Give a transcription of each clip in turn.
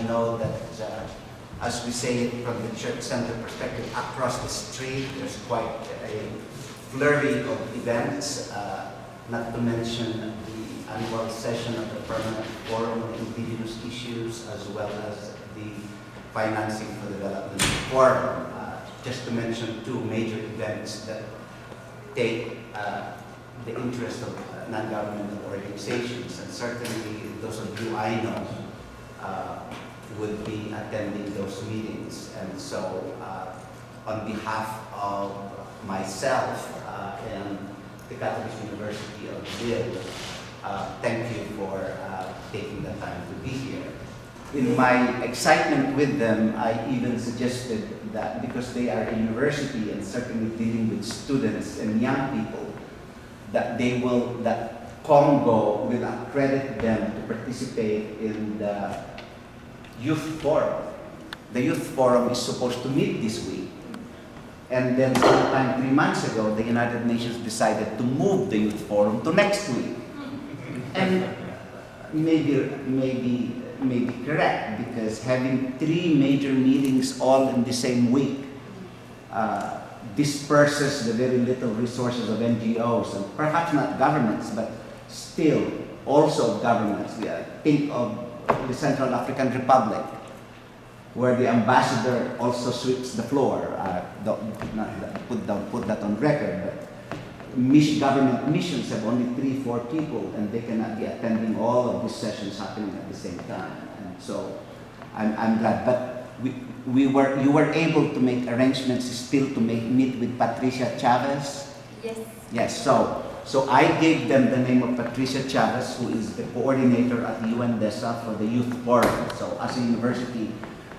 know that, as we say it from the church center perspective, across the street there's quite a flurry of events, not to mention the annual session of the Permanent Forum on Indigenous Issues, as well as the Financing for Development Forum, just to mention two major events that take the interest of non-governmental organizations, and certainly those of you I know would be attending those meetings. And so on behalf of myself and the Catholic University of Lille, thank you for taking the time to be here. In my excitement with them, I even suggested that because they are a university and certainly dealing with students and young people, that Congo will accredit them to participate in the Youth Forum. The Youth Forum is supposed to meet this week. And then sometime 3 months ago, the United Nations decided to move the Youth Forum to next week. And maybe correct, because having 3 major meetings all in the same week disperses the very little resources of NGOs, and perhaps not governments, but still also governments. Think of the Central African Republic, where the ambassador also sweeps the floor. Don't put that on record, but government missions have only 3-4 people, and they cannot be attending all of these sessions happening at the same time. And so I'm glad. But you were able to make arrangements still to meet with Patricia Chavez? Yes. Yes, so I gave them the name of Patricia Chavez, who is the coordinator at UNDESA for the Youth Forum. So as a university,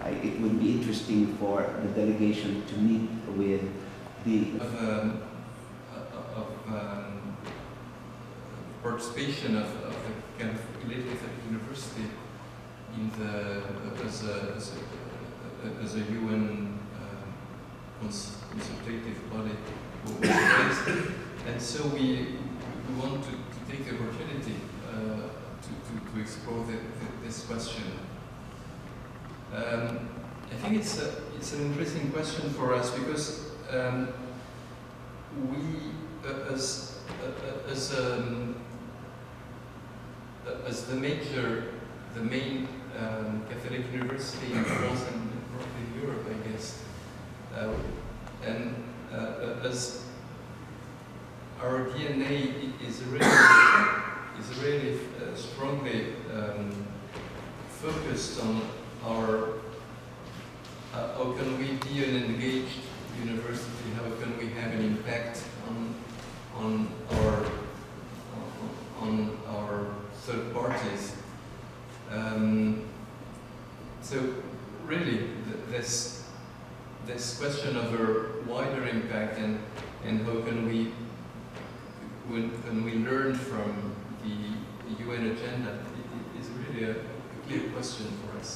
it would be interesting for the delegation to meet with the participation of the Catholic University in the as a UN consultative body, and so we want to take the opportunity to explore this question. I think it's an interesting question for us because we as the main Catholic university in France and probably Europe, I guess, and as our DNA is really strongly focused on our how can we be an engaged university? How can we have an impact on our third parties? So really, this question of a wider impact and how can we learn from the UN agenda is really a clear question for us.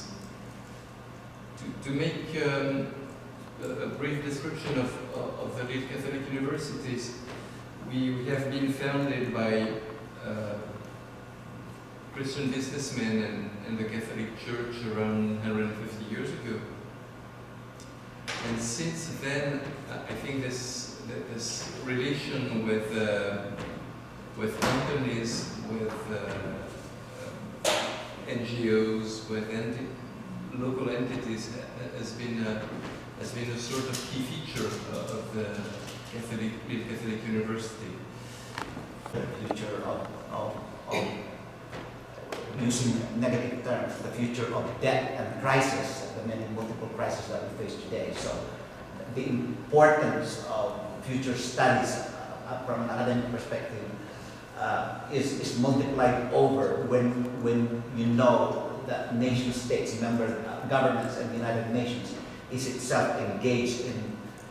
To make a brief description of the Lille Catholic Universities, we have been founded by Christian businessmen and the Catholic Church around 150 years ago. And since then, I think this relation with companies, with NGOs, with local entities has been a sort of key feature of the Lille Catholic University. The future of using negative terms, the future of debt and crisis, the many multiple crises that we face today. So the importance of future studies from an academic perspective is multiplied over when you know that nation states, member governments, and the United Nations is itself engaged in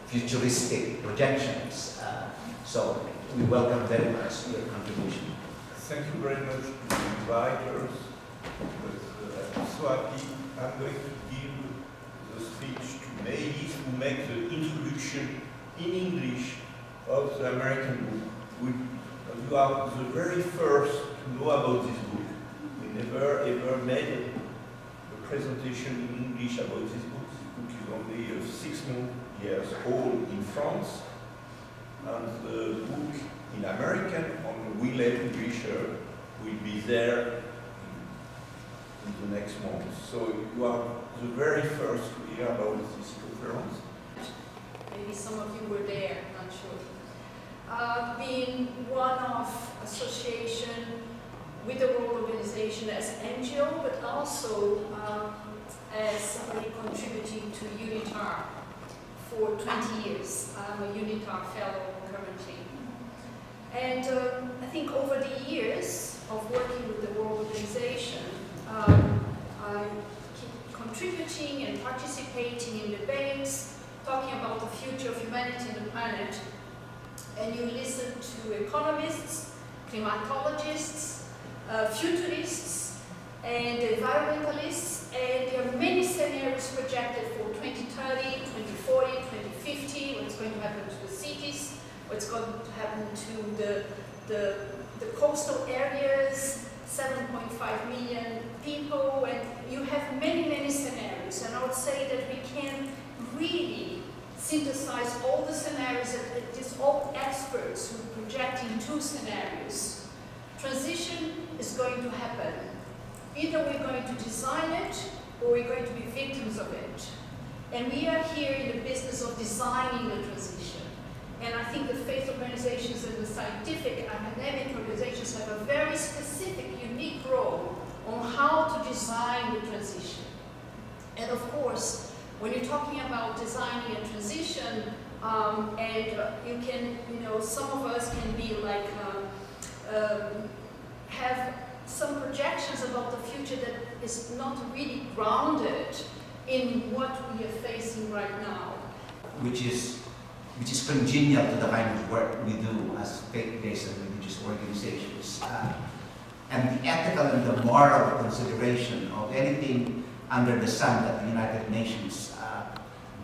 futuristic projections. So we welcome very much your contribution. Thank you very much to the inviters. I'm so happy. I'm going to give the speech to Mavis, who makes the introduction in English of the American book. You are the very first to know about this book. We never ever made a presentation in English about this book. This book is only 6 years old in France, and the book in American on Wilhelm Grischer will be there in the next month. So you are the very first to hear about this conference. Maybe some of you were there, not sure. Being one of association with the World Organization as NGO, but also as somebody contributing to UNITAR for 20 years. I'm a UNITAR fellow currently. And I think over the years of working with the World Organization, I keep contributing and participating in debates, talking about the future of humanity and the planet. And you listen to economists, climatologists, futurists, and environmentalists, and there are many scenarios projected for 2030, 2040, 2050, what's going to happen to the cities, what's going to happen to the coastal areas, 7.5 million people, and you have many, many scenarios. And I would say that we can really synthesize all the scenarios, that it is all experts who are projecting 2 scenarios. Transition is going to happen. Either we're going to design it, or we're going to be victims of it. And we are here in the business of designing the transition. And I think the faith organizations and the scientific academic organizations have a very specific, unique role on how to design the transition. And of course, when you're talking about designing a transition, and you can, some of us can be like, have some projections about the future that is not really grounded in what we are facing right now. Which is congenial to the kind of work we do as faith-based and religious organizations. And the ethical and the moral consideration of anything under the sun that the United Nations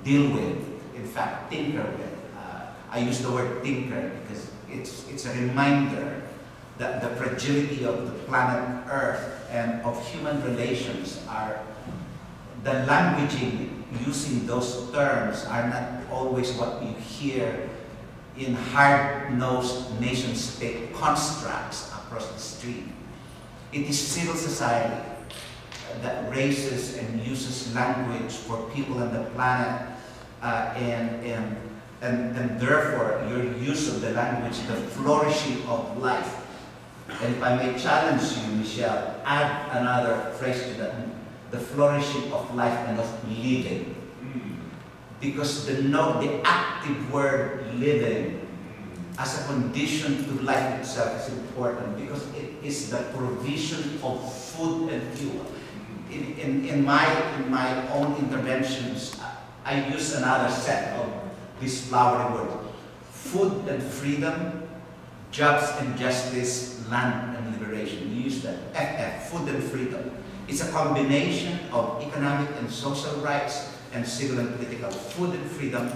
deal with, in fact, tinker with. I use the word tinker because it's a reminder that the fragility of the planet Earth and of human relations are, the languaging using those terms are not always what you hear in hard-nosed nation-state constructs across the street. It is civil society that raises and uses language for people on the planet, and therefore your use of the language, the flourishing of life. And if I may challenge you, Michelle, add another phrase to that, the flourishing of life and of living. Because the active word living as a condition to life itself is important, because it is the provision of food and fuel. In my own interventions, I use another set of this flowery word: food and freedom, jobs and justice, land and liberation. You use that, FF, food and freedom. It's a combination of economic and social rights and civil and political. Food and freedom,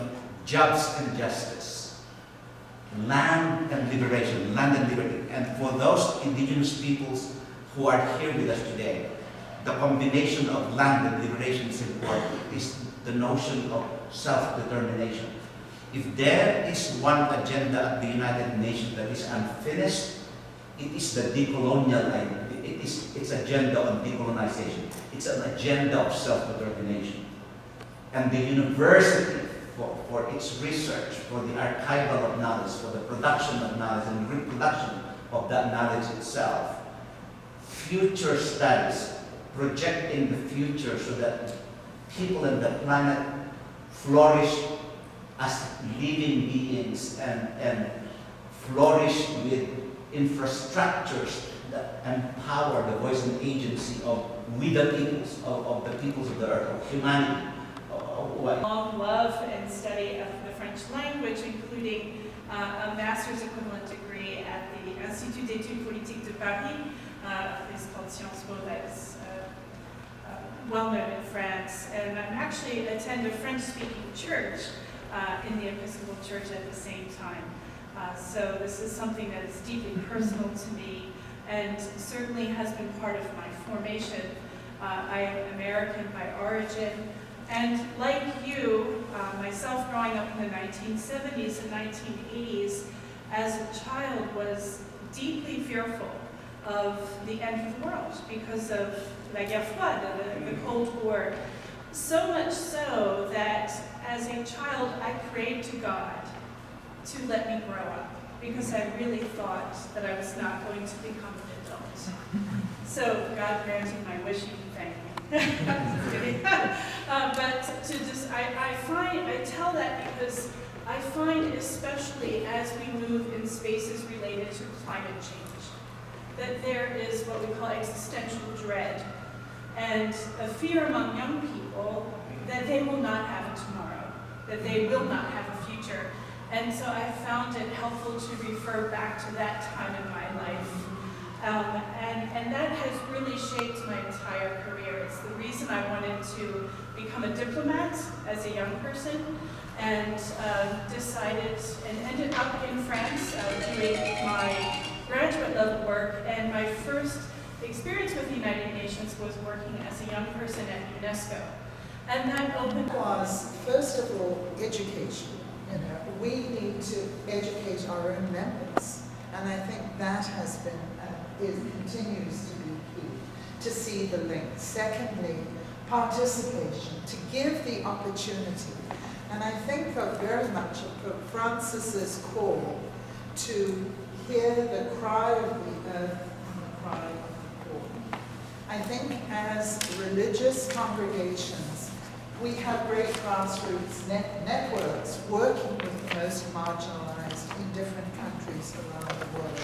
jobs and justice, land and liberation, land and liberty. And for those indigenous peoples who are here with us today, the combination of land and liberation is important. It's the notion of self-determination. If there is one agenda at the United Nations that is unfinished, it is the decolonial, it's agenda on decolonization. It's an agenda of self-determination. And the university, for its research, for the archival of knowledge, for the production of knowledge and reproduction of that knowledge itself, future studies, projecting the future so that people and the planet flourish as living beings and flourish with infrastructures that empower the voice and agency of we the peoples, of the peoples of the earth, of humanity. Long love and study of the French language, including a master's equivalent degree at the Institut d'études politiques de Paris. It's called Sciences Po, that's well known in France. And I actually attend a French-speaking church in the Episcopal Church at the same time. So this is something that is deeply personal to me and certainly has been part of my formation I am American by origin. And like you, myself growing up in the 1970s and 1980s, as a child was deeply fearful of the end of the world because of la guerre froide, the Cold War. So much so that as a child I prayed to God to let me grow up because I really thought that I was not going to become an adult. So God granted my wish, you can thank me. Just kidding. But to just, I tell that because I find, especially as we move in spaces related to climate change, that there is what we call existential dread and a fear among young people that they will not have a tomorrow, that they will not have a future. And so I found it helpful to refer back to that time in my life. And that has really shaped my entire career. It's the reason I wanted to become a diplomat as a young person, and decided and ended up in France doing my graduate level work. And my first experience with the United Nations was working as a young person at UNESCO. And that opened was, first of all, education. You know, we need to educate our own members, and I think that has been, it continues to be key, to see the link. Secondly, participation, to give the opportunity. And I think very much of Pope Francis's call to hear the cry of the earth and the cry of the poor. I think as religious congregations, we have great grassroots networks working with the most marginalized in different countries around the world.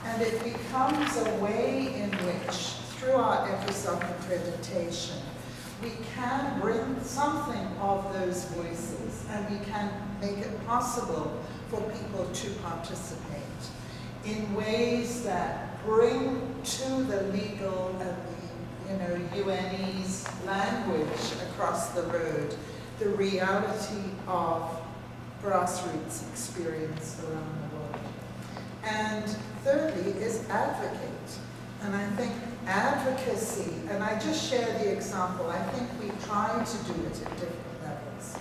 And it becomes a way in which, through our efforts of accreditation, we can bring something of those voices, and we can make it possible for people to participate in ways that bring to the legal and UNE's language across the road the reality of grassroots experience around the world. And thirdly is advocate. And I think advocacy, and I just share the example, I think we try to do it at different levels.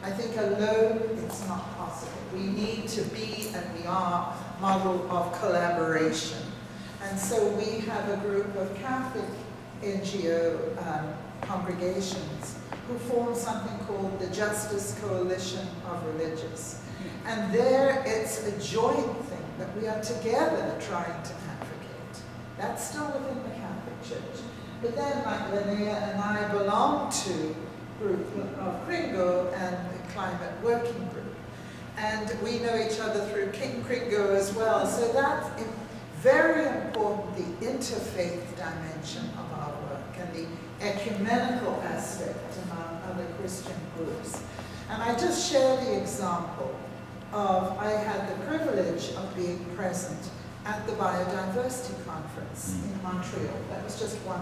I think alone it's not possible. We need to be, and we are, model of collaboration. And so we have a group of Catholic NGO congregations who form something called the Justice Coalition of Religious. And there it's a joint thing that we are together trying to advocate. That's still within the Catholic Church. But then, like Linnea and I belong to a group of Kringo and the Climate Working Group. And we know each other through King Kringo as well. So that's very important, the interfaith dimension of our work and the ecumenical aspect among other Christian groups. And I just share the example of, I had the privilege of being present at the Biodiversity Conference in Montreal. That was just one.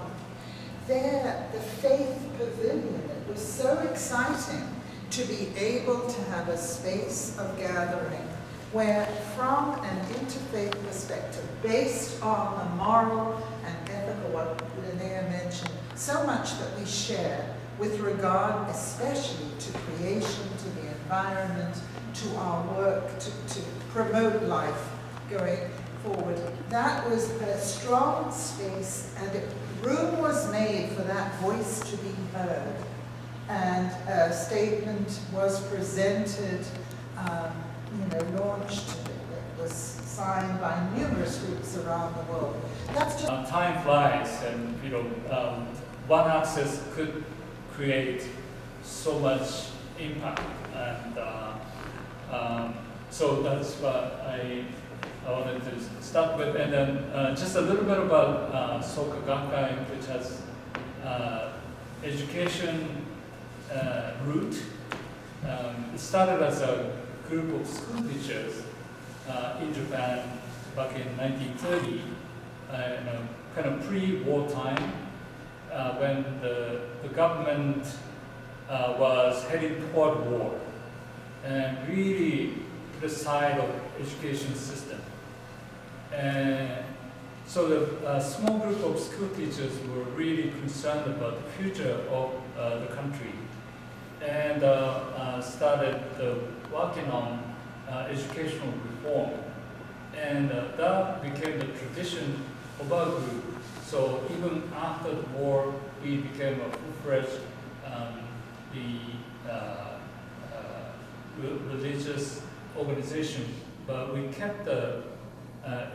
There, the Faith Pavilion, it was so exciting to be able to have a space of gathering where, from an interfaith perspective, based on the moral and ethical, what Linnea mentioned, so much that we share with regard especially to creation, to the environment, to our work, to promote life going forward. That was a strong space, and room was made for that voice to be heard. And a statement was presented, launched, that was signed by numerous groups around the world. That's just time flies, and one access could create so much impact, and so that's what I wanted to start with. And then just a little bit about Soka Gakkai, which has education root. It started as a group of school teachers in Japan back in 1930, kind of pre-war time, when the government was heading toward war and really put aside of education system. And So the small group of school teachers were really concerned about the future of the country, and started working on educational reform. And that became the tradition of our group. So even after the war, we became a full-fledged religious organization, but we kept the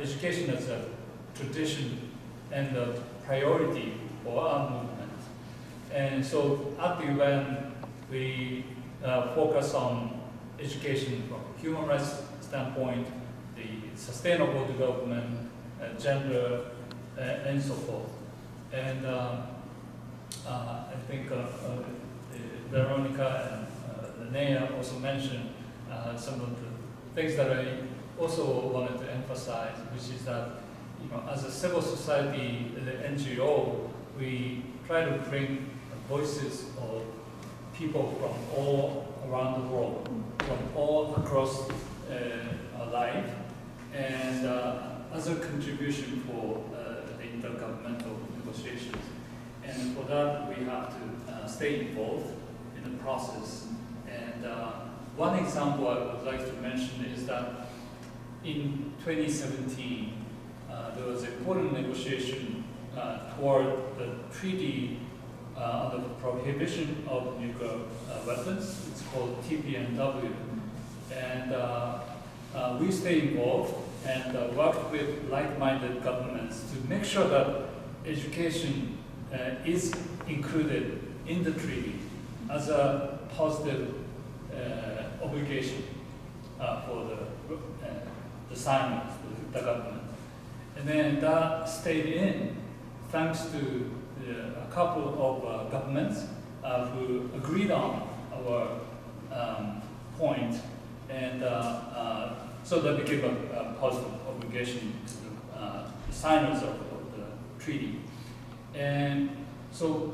education as a tradition and a priority for our movement. And so at the event, we focus on education from a human rights standpoint, the sustainable development, gender, and so forth. And I think Veronica and Linnea also mentioned some of the things that I also wanted to emphasize, which is that, you know, as a civil society, the NGO, we try to bring voices of people from all around the world, from all across our life, and as a contribution for the intergovernmental negotiations. And for that, we have to stay involved in the process. And one example I would like to mention is that in 2017, there was an important negotiation toward the treaty on the prohibition of nuclear weapons. It's called TPNW. And we stay involved and work with like-minded governments to make sure that education is included in the treaty as a positive obligation for the signers, the government. And then that stayed in thanks to a couple of governments who agreed on our point, and so that became a positive obligation to the signers of the treaty. And so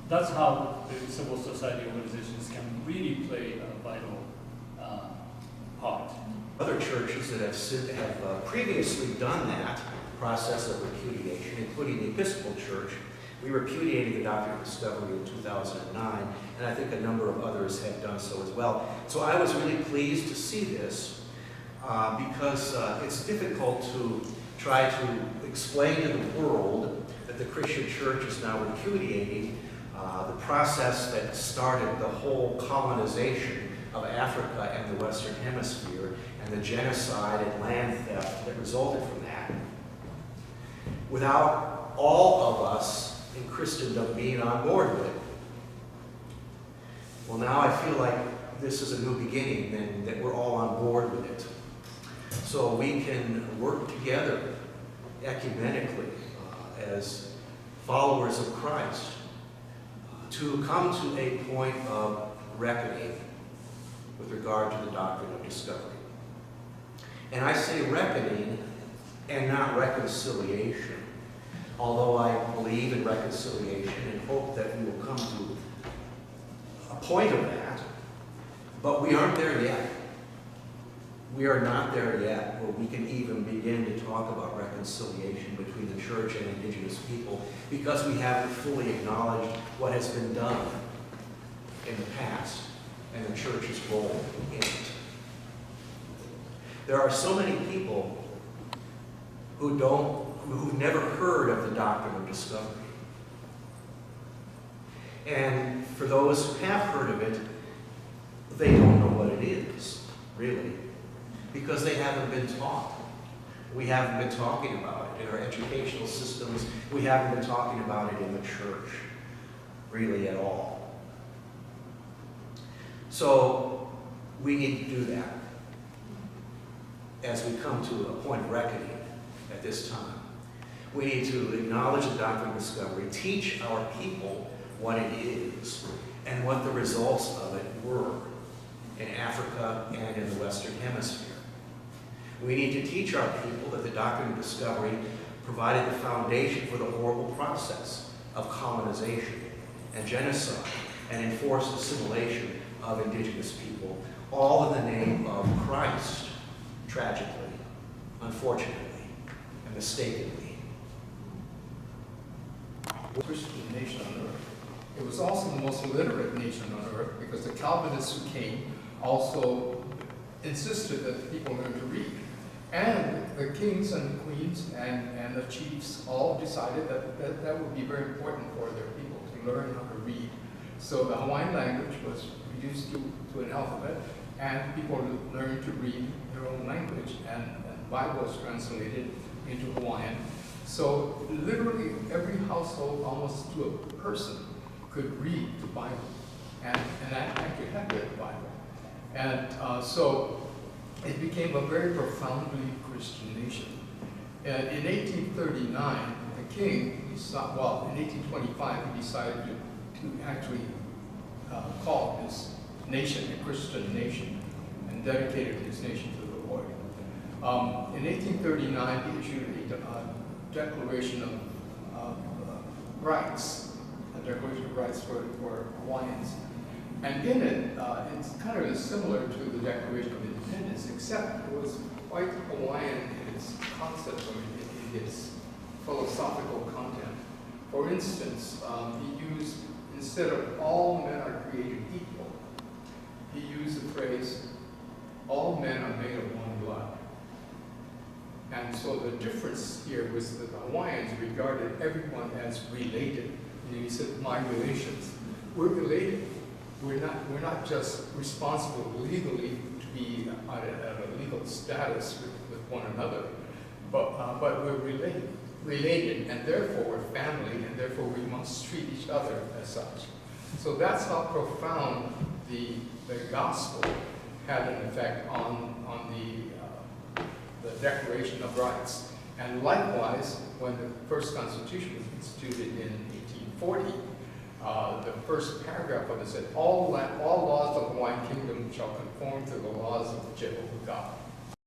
that's how the civil society organizations can really play a vital part. Other churches that have previously done that process of repudiation, including the Episcopal Church. We repudiated the doctrine of discovery in 2009, and I think a number of others have done so as well. So I was really pleased to see this because it's difficult to try to explain to the world that the Christian Church is now repudiating the process that started the whole colonization of Africa and the Western Hemisphere and the genocide and land theft that resulted from that, without all of us in Christendom being on board with it. Well, now I feel like this is a new beginning and that we're all on board with it. So we can work together ecumenically as followers of Christ to come to a point of reckoning with regard to the doctrine of discovery. And I say reckoning and not reconciliation, although I believe in reconciliation and hope that we will come to a point of that, but we aren't there yet. We are not there yet where we can even begin to talk about reconciliation between the church and indigenous people because we haven't fully acknowledged what has been done in the past and the church's role in it. There are so many people who've never heard of the doctrine of discovery. And for those who have heard of it, they don't know what it is, really, because they haven't been taught. We haven't been talking about it in our educational systems. We haven't been talking about it in the church, really, at all. So we need to do that as we come to a point of reckoning at this time. We need to acknowledge the doctrine of discovery, teach our people what it is, and what the results of it were in Africa and in the Western Hemisphere. We need to teach our people that the doctrine of discovery provided the foundation for the horrible process of colonization and genocide and enforced assimilation of indigenous people, all in the name of Christ, tragically, unfortunately, and mistakenly. Christian nation on earth. It was also the most literate nation on earth because the Calvinists who came also insisted that people learn to read. And the kings and queens and the chiefs all decided that would be very important for their people to learn how to read. So the Hawaiian language was reduced to an alphabet, and people learned to read their own language, and the Bible was translated into Hawaiian. So literally every household, almost to a person, could read the Bible, and actually had read the Bible. And so it became a very profoundly Christian nation. And in 1839, the king, in 1825, he decided to actually call his nation a Christian nation and dedicated his nation to the Lord. In 1839, he issued a declaration of rights, a declaration of rights for Hawaiians. And in it, it's kind of similar to the Declaration of Independence, except it was quite Hawaiian in its concept, in its philosophical content. For instance, he used, instead of all men are created equal, he used the phrase, all men are made of one blood. And so the difference here was that the Hawaiians regarded everyone as related. And he said, my relations. We're related. We're not just responsible legally to be at a legal status with one another, but we're related, and therefore we're family, and therefore we must treat each other as such. So that's how profound the gospel had an effect on the Declaration of Rights. And likewise, when the first Constitution was instituted in 1840, the first paragraph of it said, all laws of the Hawaiian Kingdom shall conform to the laws of Jehovah God.